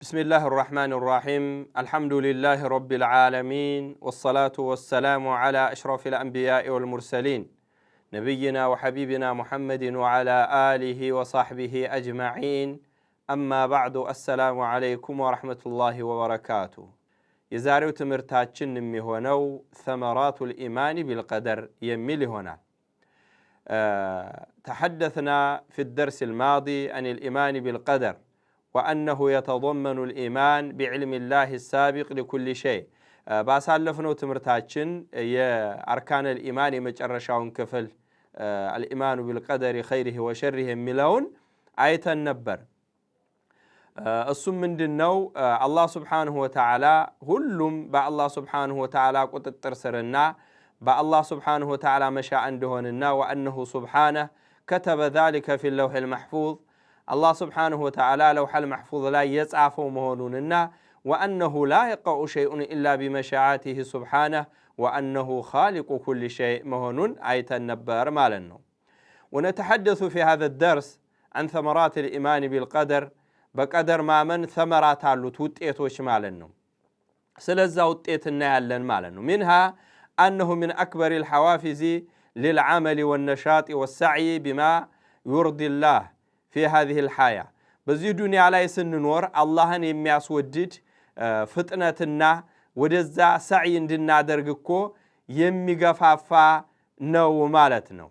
بسم الله الرحمن الرحيم الحمد لله رب العالمين والصلاة والسلام على أشرف الأنبياء والمرسلين نبينا وحبيبنا محمد وعلى آله وصحبه أجمعين أما بعد السلام عليكم ورحمة الله وبركاته يزارو تمرتاتشن مهونو ثمرات الإيمان بالقدر يميل هنا تحدثنا في الدرس الماضي عن الإيمان بالقدر وأنه يتضمن الإيمان بعلم الله السابق لكل شيء باسالفنو تمرتاچن يا أركان الإيمان مجرشاون كفل الإيمان بالقدر خيره وشره ملون آية النبر السم من دنو الله سبحانه وتعالى هلهم با الله سبحانه وتعالى قطتر سرنا با الله سبحانه وتعالى مشاء عندهننا وأنه سبحانه كتب ذلك في اللوح المحفوظ الله سبحانه وتعالى لوح المحفوظ لا يصعفو مهوننا وأنه لا يقع شيء إلا بمشيئته سبحانه وأنه خالق كل شيء مهون آية النبر مالنا ونتحدث في هذا الدرس عن ثمرات الإيمان بالقدر بقدر ما من ثمرات الوتيتوش مالنا سلزا وتيتنا يالن مالنا منها أنه من أكبر الحوافز للعمل والنشاط والسعي بما يرضي الله في هذه الحياة بزي دنيا لا يسننور اللهن يمياسودد فتنتنا ودزا سعي اندنا درقكو يميقفافا نو مالتنا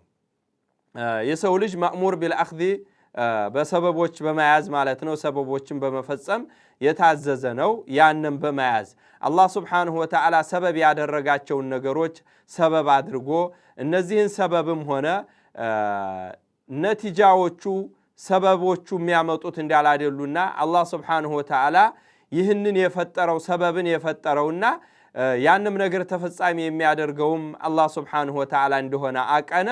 يسولج مأمور بالأخذ بسببوش بمياز مالتنا وسببوش بمفصم يتعززنو يانن بمياز الله سبحانه وتعالى سبب يادرقاتشو النقروش سبب عدرقو النزيهن سببم هنا نتيجاوشو ሰበቦቹ የሚያመጡት እንዳላደሉና አላህ Subhanahu Wa Ta'ala ይህንን የፈጠረው ሰበብን የፈጠረውና ያንንም ነገር ተፈጻሚ የሚያደርገውም አላህ Subhanahu Wa Ta'ala እንደሆነ አቀነ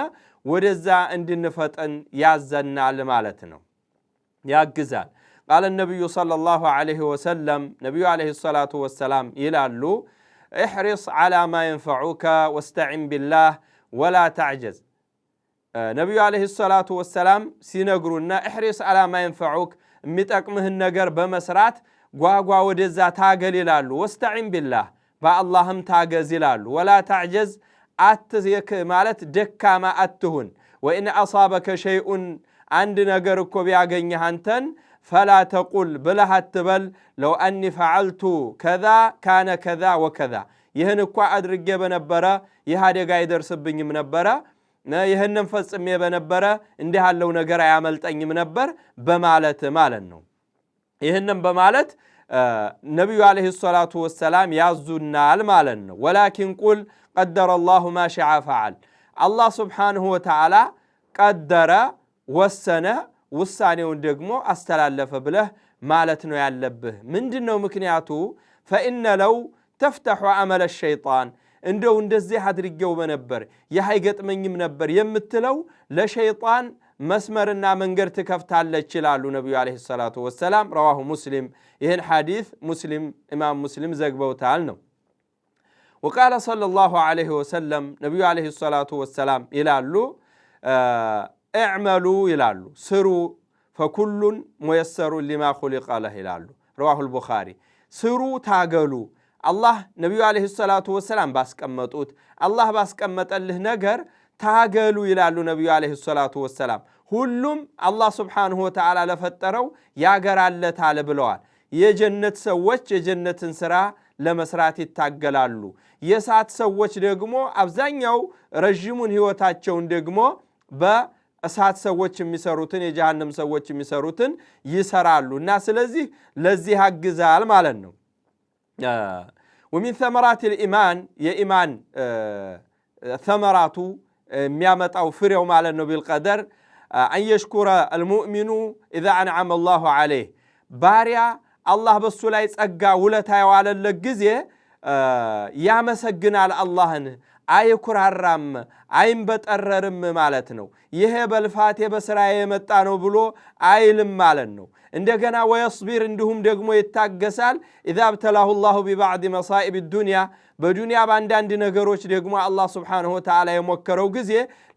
ወደዛ እንድንፈጠን ያዘናል ማለት ነው ያግዛል قال النبي صلى الله عليه وسلم نبي عليه الصلاة والسلام يلالو احرص على ما ينفعك واستعن بالله ولا تعجز نبي عليه الصلاة والسلام سينقرونا احرص على ما ينفعوك متقمه النقر بمسرات قواقوا ودزا تاقل لالو واستعين بالله فاللهم تاقز لالو ولا تعجز اتزيك مالت دكا ما اتهن وإن أصابك شيء عند نقركو بياقيني هانتن فلا تقول بلها التبل لو أني فعلت كذا كان كذا وكذا يهنكوا أدرق بنبرا يهادي قايدر سبني منبرا ይህንን ፈጽሜ በነበረ እንዲህ ያለው ነገር አያመልጠኝም ነበር በማለት ማለት ነው ይህንን በማለት ነብዩ አለይሂ ሰላቱ ወሰለም ያዙናል ማለት ነው ወላኪን ቁል قدر الله ما شاء فعل الله سبحانه وتعالى قدر ወሰነ ውሳኔውን ደግሞ አስተላለፈ ብለህ ማለት ነው ያለብህ ምንድነው ምክንያቱ فإن لو تفتح عمل الشيطان እንደው እንደዚህ አድርጌው በነበር ያይገጥመኝም ነበር የምትለው ለሸይጣን መስመርና መንገድ ተከፍታለች ይላሉ ነብዩ አለይሂ ሰላቱ ወሰለም رواه مسلم ይሄን ሐዲስ ሙስሊም ኢማም ሙስሊም ዘግበውታል ነው وقال صلى الله عليه وسلم ነብዩ አለይሂ ሰላቱ ወሰለም ይላሉ اعملوا ይላሉ ስሩ فكل ميسر لما خلق له ይላሉ رواه البخاري ስሩ ታገሉ الله نبي عليه الصلاة والسلام باسكمتوت الله باسكمتله نجر تاجلوا إلى النبي عليه الصلاة والسلام كلهم الله سبحانه وتعالى لفتروا ياجر على تعالى بلوال يجنة سوتش يجنة سرا لمسرات التاجلالو يسات سوتش دقمو أبزانيو رجيمون هو تاتشون دقمو با أسات سوتش مسروتن يجهنم سوتش مسروتن يسرالو الناس لذي حق زال مالنو ومن ثمرات الإيمان يا إيمان ثمراته ميامت أو فريو مع النبي القدر أن يشكر المؤمن إذا أنعم الله عليه باريا الله بالسلايس أقا ولتاي وعلى اللقزية يا مسجنا على الله أي كرارم أي بتقررم مالتنو يهب الفاتحة بسراية متانو بلو أي لم مالنو عندنا ويصبر عندهم دغمو يتاغسال اذا ابتلاه الله ببعض مصائب الدنيا بدنيا بانداند ነገሮች ደግሞ አላህ Subhanahu Wa Ta'ala የሞከረው ጊዜ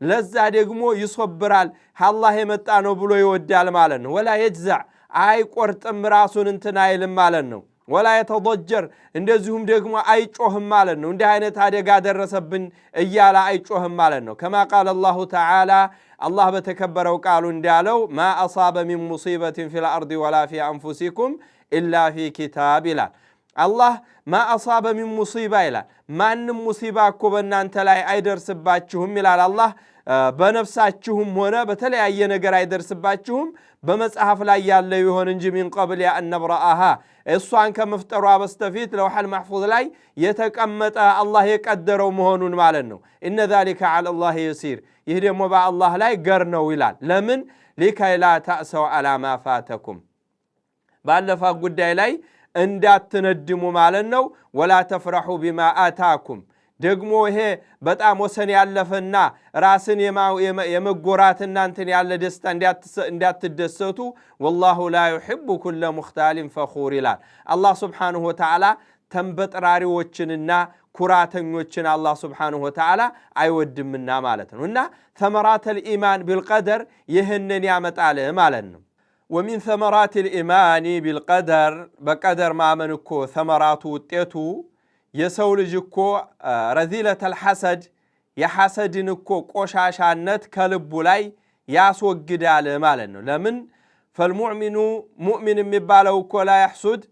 ለዛ ደግሞ ይصبራል አላህ የመጣ ነው ብሎ ይወዳል ማለት ነው ولا يجزع አይቆርጥም ራሱን እንትን አይልም ማለት ነው። ወላ የተضجር እንደዚሁም ደግሞ አይጮህም ማለት ነው። እንዲህ አይነት አደጋ ደረሰብን እያለ አይጮህም ማለት ነው። ከማ ቃል አላሁ ተዓላ አላህ በተከበረው ቃሉ እንዳለው ማ አሳበ ሚን ሙሲበትን ፊል አርዲ ወላ ፊ አንፉሲኩም ኢላ ፊ ኪታብ ይላል። አላህ ማ አሳበ ሚን ሙሲባ ይላል። ማንም ሙሲባ እኮ በእናንተ ላይ አይደርስባችሁም ይላል አላህ። በነፍሳችሁም ሆነ በተለያየ ነገር አይደርስባችሁም በመጽሐፍ ላይ ያለ ይሆን እንጂ ሚን ቀብል አን ነብረአሃ እሷን ከመፍጠሯ በስተፊት ለውሐል መሕፉዝ ላይ የተቀመጠ አላህ የቀደረው መሆኑን ማለት ነው። ኢነ ዛሊከ ዐለላህ የሲር ይህ ደግሞ በአላህ ላይ ገር ነው ይላል። ለምን ሊከይ ላ ተእሰው ዐላ ማ ፋተኩም ባለፈ ጉዳይ ላይ እንዳትነድሙ ማለት ነው። ወላ ተፍረሑ ቢማ አታኩም ደግሞ ይሄ በጣም ወሰን ያለፈና ራስን የመጎራት እናንተን ያለ ደስታ እንዳትደሰቱ ወላሁ ላ ዩሒቡ ኩለ ሙኽታሊን ፈኹር ይላል። አላህ ሱብሓነሁ ወተዓላ ተንበጥራሪዎችንና ኩራተኞችን አላህ ሱብሓነሁ ወተዓላ አይወድምና ማለት ነው። እና ተመራተል ኢማን ቢልቀደር ይህንን ያመጣል ማለት ነው። ወሚን ተመራተል ኢማኒ ቢልቀደር በቀደር ማመን እኮ ተመራቱ ውጤቱ የሰው ልጅ እኮ ረዚለተል ሐሰድ የሐሰድን እኮ ቆሻሻነት ከልቡ ላይ ያስወግዳል ማለት ነው። ለምን ፈልሙእሚኑ ሙእሚን የሚባለው እኮ ላ ያሕሱድ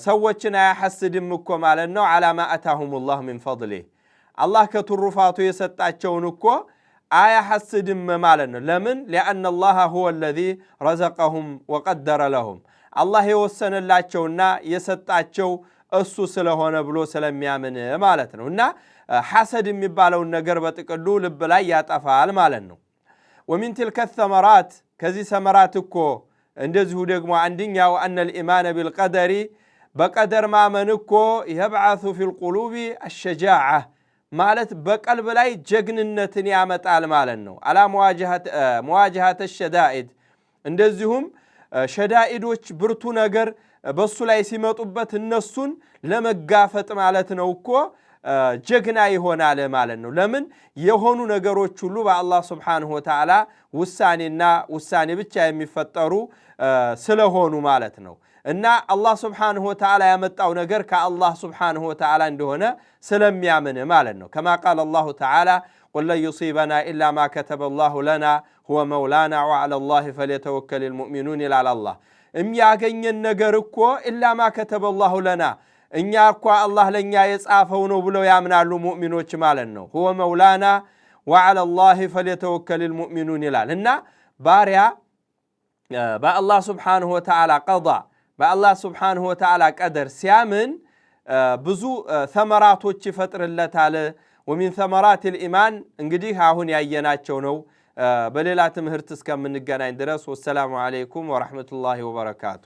ሰዎችን አያሐስድም እኮ ማለት ነው። ዐላ ማ አታሁሙላህ ሚን ፈድሊህ አላህ ከትሩፋቱ የሰጣቸውን እኮ አያሐስድም ማለት ነው። ለምን ሊአነ አላህ ሁወ አለዚ ረዘቀሁም ወቀደረ ለሁም አላህ የወሰነላቸውና የሰጣቸው እሱ ስለሆነ ብሎ ስለሚያምን ማለት ነው። እና ሐሰድ የሚባለውን ነገር በጥቅሉ ልብ ላይ ያጠፋል ማለት ነው። ወሚን ትልከ ተመራት ከዚህ ሰመራት እኮ እንደዚሁ ደግሞ አንደኛው አነል ኢማን ቢልቀደሪ በቀደር ማመን እኮ የብዓሱ ፊል ቁሉቢ አሸጃዓ ማለት በቀልብ ላይ ጀግንነትን ያመጣል ማለት ነው። አላ መዋጀሃተ ሸዳኢድ እንደዚሁም ሸዳኢዶች ብርቱ ነገር በሱ ላይ ሲመጡበት እነሱን ለመጋፈጥ ማለት ነው እኮ ጀግና ይሆናል ማለት ነው። ለምን የሆኑ ነገሮች ሁሉ በአላህ ሱብሓነሁ ወተዓላ ውሳኔና ውሳኔ ብቻ የሚፈጠሩ ስለሆኑ ማለት ነው። እና አላህ ሱብሓነሁ ወተዓላ ያመጣው ነገር ከአላህ ሱብሓነሁ ወተዓላ እንደሆነ ስለሚያምን ማለት ነው። ከማ ቃል አላሁ ተዓላ ቁል ለን ዩሲበና ኢላ ማ ከተበ አላሁ ለና ሁወ መውላና ወዐላ አላህ ፈሊተወከሊል ሙእሚኑን ይላል አላህ። የሚያገኘን ነገር እኮ ኢላ ማ ከተበ አላሁ ለና እኛ እኮ አላህ ለኛ የጻፈው ነው ብለው ያምናሉ ሙእሚኖች ማለት ነው። ሁወ መውላና ወዐላ አላህ ፈሊተወከሊል ሙእሚኑን ይላል። እና ባሪያ በአላህ ሱብሓነሁ ወተዓላ ቀዷ በአላህ ሱብሓነሁ ወተዓላ ቀደር ሲያምን ብዙ ተመራቶች ይፈጥርለታል። ወሚን ተመራቲል ኢማን እንግዲህ አሁን ያየናቸው ነው። በሌላ ትምህርት እስከምንገናኝ ድረስ ወሰላሙ አለይኩም ወራህመቱላሂ ወበረካቱ።